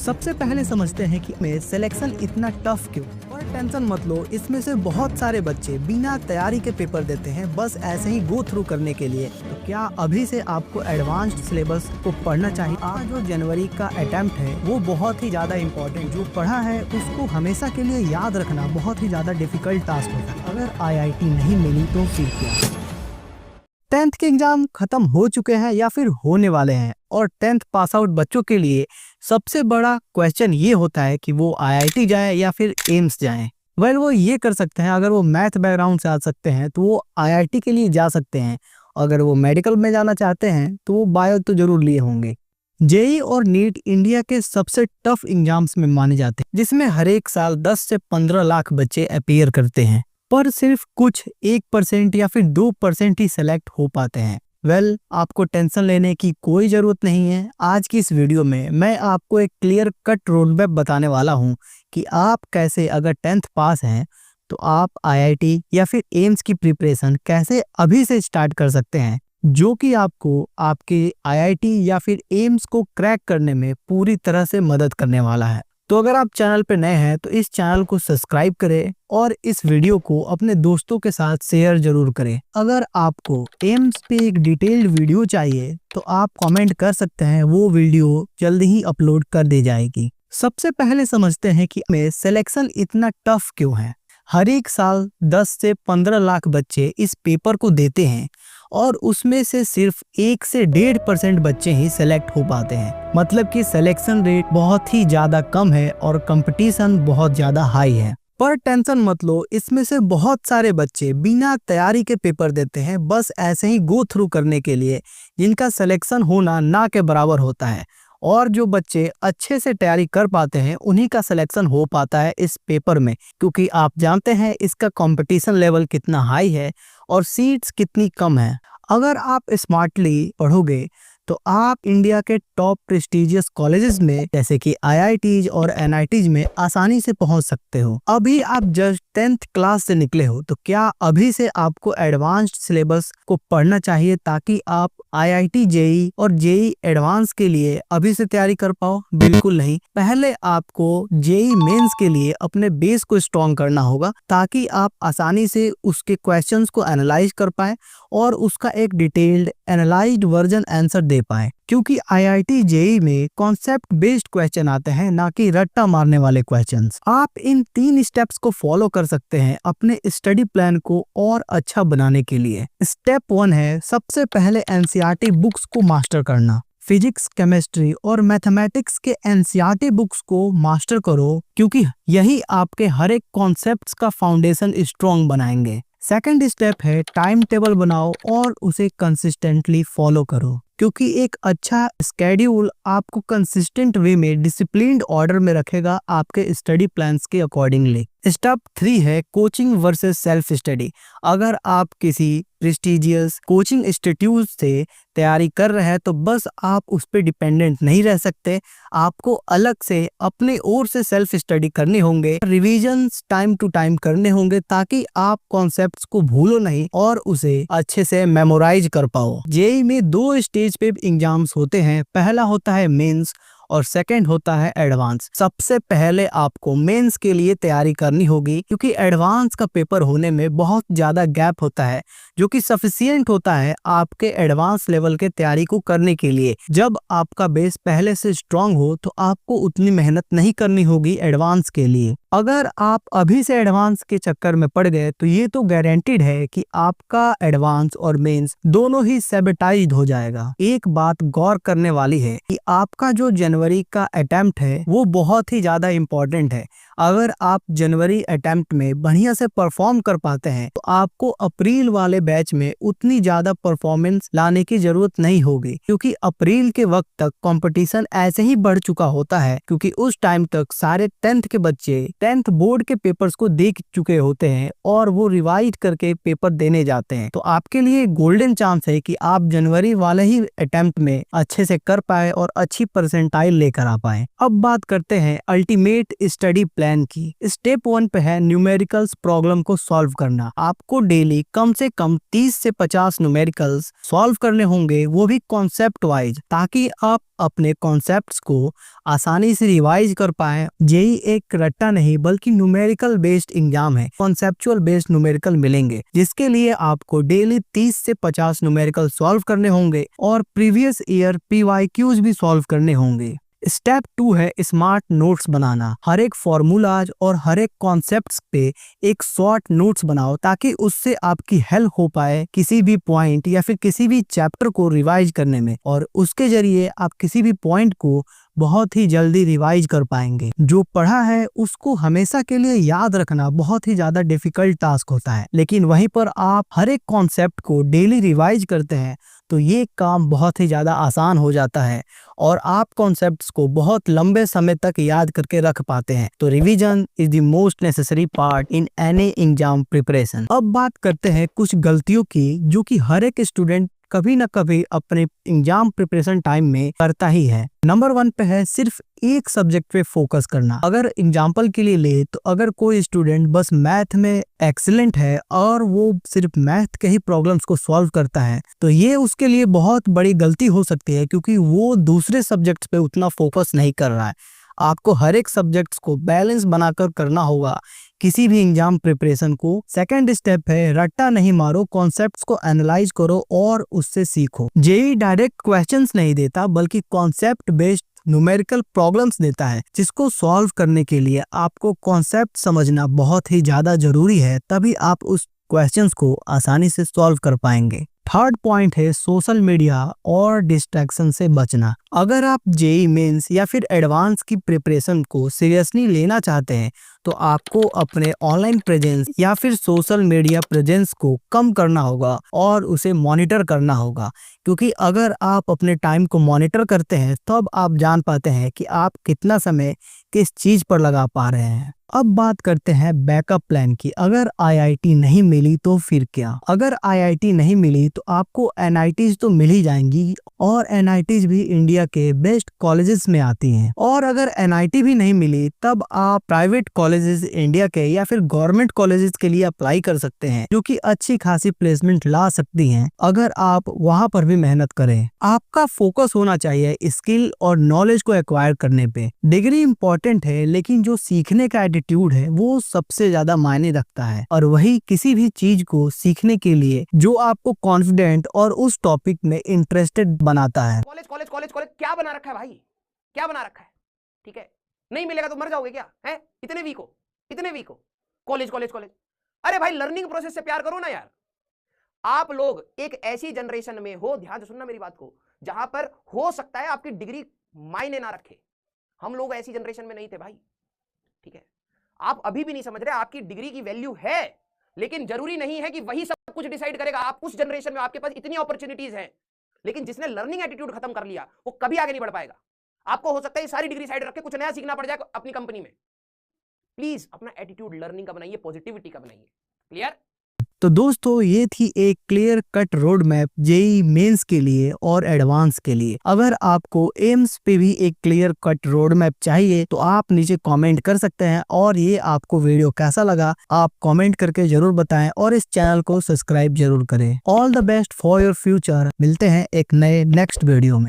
सबसे पहले समझते हैं कि में सिलेक्शन इतना टफ क्यों। और टेंशन मत लो, इसमें से बहुत सारे बच्चे बिना तैयारी के पेपर देते हैं बस ऐसे ही गो थ्रू करने के लिए। तो क्या अभी से आपको एडवांस्ड सिलेबस को पढ़ना चाहिए? आज जो जनवरी का अटेम्प्ट है वो बहुत ही ज्यादा इम्पोर्टेंट, जो पढ़ा है उसको हमेशा के लिए याद रखना बहुत ही ज्यादा डिफिकल्ट टास्क होता है। अगर IIT नहीं मिली तो फिर क्या? 10th के एग्जाम खत्म हो चुके हैं या फिर होने वाले हैं, और 10th पास आउट बच्चों के लिए सबसे बड़ा क्वेश्चन ये होता है कि वो IIT जाए या फिर एम्स जाएं। वो ये कर सकते हैं, अगर वो मैथ बैकग्राउंड से आ सकते हैं तो वो IIT के लिए जा सकते हैं। अगर वो मेडिकल में जाना चाहते हैं तो वो बायो तो जरूर लिए होंगे। जेई और नीट इंडिया के सबसे टफ एग्जाम्स में माने जाते हैं, जिसमें हर एक साल 10 से 15 लाख बच्चे अपीयर करते हैं, पर सिर्फ कुछ 1% या फिर 2% ही सेलेक्ट हो पाते हैं। आपको टेंशन लेने की कोई जरूरत नहीं है। आज की इस वीडियो में मैं आपको एक क्लियर कट रोड मैप बताने वाला हूं कि आप कैसे, अगर 10th पास हैं तो आप IIT या फिर एम्स की प्रिपरेशन कैसे अभी से स्टार्ट कर सकते हैं, जो कि आपको आपके IIT या फिर एम्स को क्रैक करने में पूरी तरह से मदद करने वाला है। तो अगर आप चैनल पे नए हैं तो इस चैनल को सब्सक्राइब करें और इस वीडियो को अपने दोस्तों के साथ शेयर जरूर करें। अगर आपको एम्स पे एक डिटेल्ड वीडियो चाहिए तो आप कमेंट कर सकते हैं, वो वीडियो जल्द ही अपलोड कर दी जाएगी। सबसे पहले समझते हैं कि में सिलेक्शन इतना टफ क्यों है। हर एक साल 10 से 15 लाख बच्चे इस पेपर को देते हैं और उसमें से सिर्फ 1 से 1.5% बच्चे ही सेलेक्ट हो पाते हैं। मतलब कि सिलेक्शन रेट बहुत ही ज्यादा कम है और कंपटीशन बहुत ज्यादा हाई है। पर टेंशन मत लो, इसमें से बहुत सारे बच्चे बिना तैयारी के पेपर देते हैं बस ऐसे ही गो थ्रू करने के लिए, जिनका सिलेक्शन होना ना के बराबर होता है। और जो बच्चे अच्छे से तैयारी कर पाते हैं उन्हीं का सिलेक्शन हो पाता है इस पेपर में, क्योंकि आप जानते हैं इसका कंपटीशन लेवल कितना हाई है और सीट्स कितनी कम है। अगर आप स्मार्टली पढ़ोगे तो आप इंडिया के टॉप प्रेस्टिजियस कॉलेजेस में जैसे कि IITs और NITs में आसानी से पहुंच सकते हो। अभी आप जस्ट 10th क्लास से निकले हो तो क्या अभी से आपको एडवांस्ड सिलेबस को पढ़ना चाहिए ताकि आप IIT JEE और JEE एडवांस के लिए अभी से तैयारी कर पाओ? बिल्कुल नहीं। पहले आपको JEE मेंस के लिए अपने बेस को स्ट्रॉन्ग करना होगा ताकि आप आसानी से उसके क्वेश्चंस को एनालाइज कर पाए और उसका एक डिटेल्ड एनालाइज्ड वर्जन आंसर दे पाए। क्योंकि IIT JEE में कॉन्सेप्ट बेस्ड क्वेश्चन आते हैं, ना कि रट्टा मारने वाले क्वेश्चंस। आप इन 3 स्टेप्स को फॉलो कर सकते हैं अपने स्टडी प्लान को और अच्छा बनाने के लिए। स्टेप 1 है सबसे पहले NCERT बुक्स को मास्टर करना। फिजिक्स, केमिस्ट्री और मैथमेटिक्स के NCERT बुक्स को मास्टर करो, क्योंकि यही आपके हर एक कॉन्सेप्ट्स का फाउंडेशन स्ट्रॉन्ग बनाएंगे। सेकंड स्टेप है टाइम टेबल बनाओ और उसे कंसिस्टेंटली फॉलो करो, क्योंकि एक अच्छा स्केड्यूल आपको कंसिस्टेंट वे में डिसिप्लिन्ड ऑर्डर में रखेगा आपके स्टडी प्लान्स के अकॉर्डिंगली। स्टेप 3 है कोचिंग वर्सेस सेल्फ स्टडी। अगर आप किसी प्रेस्टिजियस कोचिंग इंस्टीट्यूट से तैयारी कर रहे हैं तो बस आप उस पर डिपेंडेंट नहीं रह सकते, आपको अलग से अपने ओर से सेल्फ स्टडी करने होंगे, रिविजन्स टाइम टू टाइम करने होंगे ताकि आप कॉन्सेप्ट्स को भूलो नहीं और उसे अच्छे से मेमोराइज कर पाओ। जेईई में 2 स्टेज पे एग्जाम्स होते हैं, पहला होता है मेंस और सेकंड होता है एडवांस। सबसे पहले आपको मेंस के लिए तैयारी करनी होगी, क्योंकि एडवांस का पेपर होने में बहुत ज्यादा गैप होता है, जो कि सफिशिएंट होता है आपके एडवांस लेवल के तैयारी को करने के लिए। जब आपका बेस पहले से स्ट्रांग हो तो आपको उतनी मेहनत नहीं करनी होगी एडवांस के लिए। अगर आप अभी से एडवांस के चक्कर में पड़ गए तो ये तो गारंटीड है कि आपका एडवांस और मेंस दोनों ही सैबोटाइज्ड हो जाएगा। एक बात गौर करने वाली है कि आपका जो जनवरी का अटेम्प्ट है वो बहुत ही ज्यादा इम्पोर्टेंट है। अगर आप जनवरी अटेम्प्ट में बढ़िया से परफॉर्म कर पाते हैं तो आपको अप्रैल वाले बैच में उतनी ज्यादा परफॉर्मेंस लाने की जरूरत नहीं होगी, क्योंकि अप्रैल के वक्त तक कंपटीशन ऐसे ही बढ़ चुका होता है, क्योंकि उस टाइम तक सारे 10th के बच्चे 10th बोर्ड के पेपर्स को देख चुके होते हैं और वो रिवाइज करके पेपर देने जाते हैं। तो आपके लिए गोल्डन चांस है कि आप जनवरी वाले ही अटेम्प्ट में अच्छे से कर पाए और अच्छी परसेंटाइल लेकर आ पाए। अब बात करते हैं अल्टीमेट स्टडी प्लान प्लान की। स्टेप 1 पे है न्यूमेरिकल्स प्रॉब्लम को सॉल्व करना। आपको डेली कम से कम 30 से 50 न्यूमेरिकल्स सॉल्व करने होंगे, वो भी कॉन्सेप्ट वाइज, ताकि आप अपने कॉन्सेप्ट्स को आसानी से रिवाइज कर पाए। जेई एक रट्टा नहीं बल्कि न्यूमेरिकल बेस्ड एग्जाम है। कॉन्सेप्चुअल बेस्ड न्यूमेरिकल मिलेंगे, जिसके लिए आपको डेली 30 से 50 न्यूमेरिकल सॉल्व करने होंगे और प्रीवियस ईयर पीवाईक्यूज भी सॉल्व करने होंगे। स्टेप 2 है स्मार्ट नोट्स बनाना। हर एक फॉर्मूलाज और हर एक कॉन्सेप्ट्स पे एक शॉर्ट नोट्स बनाओ, ताकि उससे आपकी हेल्प हो पाए किसी भी पॉइंट या फिर किसी भी चैप्टर को रिवाइज करने में, और उसके जरिए आप किसी भी पॉइंट को बहुत ही जल्दी रिवाइज कर पाएंगे। जो पढ़ा है उसको हमेशा के लिए याद रखना बहुत ही ज्यादा डिफिकल्ट टास्क होता है, लेकिन वहीं पर आप हर एक कॉन्सेप्ट को डेली रिवाइज करते हैं तो ये काम बहुत ही ज्यादा आसान हो जाता है और आप कॉन्सेप्ट्स को बहुत लंबे समय तक याद करके रख पाते हैं। तो revision is the most necessary part in any exam preparation. अब बात करते हैं कुछ गलतियों की जो कि हर एक स्टूडेंट कभी ना कभी अपने एग्जाम प्रिपरेशन टाइम में करता ही है। नंबर 1 पे है सिर्फ एक सब्जेक्ट पे फोकस करना। अगर एग्जाम्पल के लिए ले तो अगर कोई स्टूडेंट बस मैथ में एक्सीलेंट है और वो सिर्फ मैथ के ही प्रॉब्लम्स को सॉल्व करता है, तो ये उसके लिए बहुत बड़ी गलती हो सकती है, क्योंकि वो दूसरे सब्जेक्ट्स पे उतना फोकस नहीं कर रहा है। आपको हर एक सब्जेक्ट्स को बैलेंस बनाकर करना होगा किसी भी एग्जाम प्रिपरेशन को। सेकंड स्टेप है रट्टा नहीं मारो, कॉन्सेप्ट्स को एनालाइज करो और उससे सीखो। जेई डायरेक्ट क्वेश्चंस नहीं देता बल्कि कॉन्सेप्ट बेस्ड न्यूमेरिकल प्रॉब्लम्स देता है, जिसको सॉल्व करने के लिए आपको कॉन्सेप्ट समझना बहुत ही ज्यादा जरूरी है, तभी आप उस क्वेश्चंस को आसानी से सॉल्व कर पाएंगे। थर्ड पॉइंट है सोशल मीडिया और डिस्ट्रैक्शन से बचना। अगर आप जेई मेंस या फिर एडवांस की प्रिपरेशन को सीरियसली लेना चाहते हैं तो आपको अपने ऑनलाइन प्रेजेंस या फिर सोशल मीडिया प्रेजेंस को कम करना होगा और उसे मॉनिटर करना होगा, क्योंकि अगर आप अपने टाइम को मॉनिटर करते हैं तब आप जान पाते हैं कि आप कितना समय किस चीज पर लगा पा रहे हैं। अब बात करते हैं बैकअप प्लान की। अगर आईआईटी नहीं मिली तो फिर क्या? अगर आईआईटी नहीं मिली तो आपको एनआईटीज तो मिल ही जाएंगी, और एनआईटीज भी इंडिया के बेस्ट कॉलेजेस में आती हैं। और अगर एनआईटी भी नहीं मिली तब आप प्राइवेट कॉलेजेस इंडिया के या फिर गवर्नमेंट कॉलेजेस के लिए अप्लाई कर सकते हैं, जो कि अच्छी खासी प्लेसमेंट ला सकती हैं अगर आप वहां पर भी मेहनत करें। आपका फोकस होना चाहिए स्किल और नॉलेज को एक्वायर करने पे। डिग्री इंपॉर्टेंट है, लेकिन जो सीखने का एटीट्यूड है वो सबसे ज्यादा मायने रखता है, और वही किसी भी चीज को सीखने के लिए जो आपको कॉन्फिडेंट और उस टॉपिक में इंटरेस्टेड बनाता है। कॉलेज कॉलेज कॉलेज कॉलेज क्या बना रखा है भाई, क्या बना रखा है? ठीक है, नहीं मिलेगा तो मर जाओगे क्या? है इतने वीक हो, इतने वीक हो। कॉलेज कॉलेज कॉलेज, अरे भाई लर्निंग प्रोसेस से प्यार करो ना यार। आप लोग एक ऐसी जनरेशन में हो, ध्यान से सुनना मेरी बात को, जहां पर हो सकता है आपकी डिग्री मायने ना रखे। हम लोग ऐसी जनरेशन में नहीं थे भाई, ठीक है। आप अभी भी नहीं समझ रहे, आपकी डिग्री की वैल्यू है, लेकिन जरूरी नहीं है कि वही सब कुछ डिसाइड करेगा। आप उस जनरेशन में आपके पास इतनी अपॉर्चुनिटीज हैं, लेकिन जिसने लर्निंग एटीट्यूड खत्म कर लिया वो कभी आगे नहीं बढ़ पाएगा। आपको हो सकता है सारी डिग्री साइड रख के कुछ नया सीखना पड़ जाए अपनी कंपनी में। प्लीज अपना एटीट्यूड लर्निंग का बनाइए, पॉजिटिविटी का बनाइए। क्लियर? तो दोस्तों ये थी एक clear cut road map JEE Mains के लिए और एडवांस के लिए। अगर आपको एम्स पे भी एक क्लियर कट रोड मैप चाहिए तो आप नीचे कमेंट कर सकते हैं, और ये आपको वीडियो कैसा लगा आप कमेंट करके जरूर बताएं, और इस चैनल को सब्सक्राइब जरूर करें। All the best for your future. मिलते हैं एक नए नेक्स्ट वीडियो में।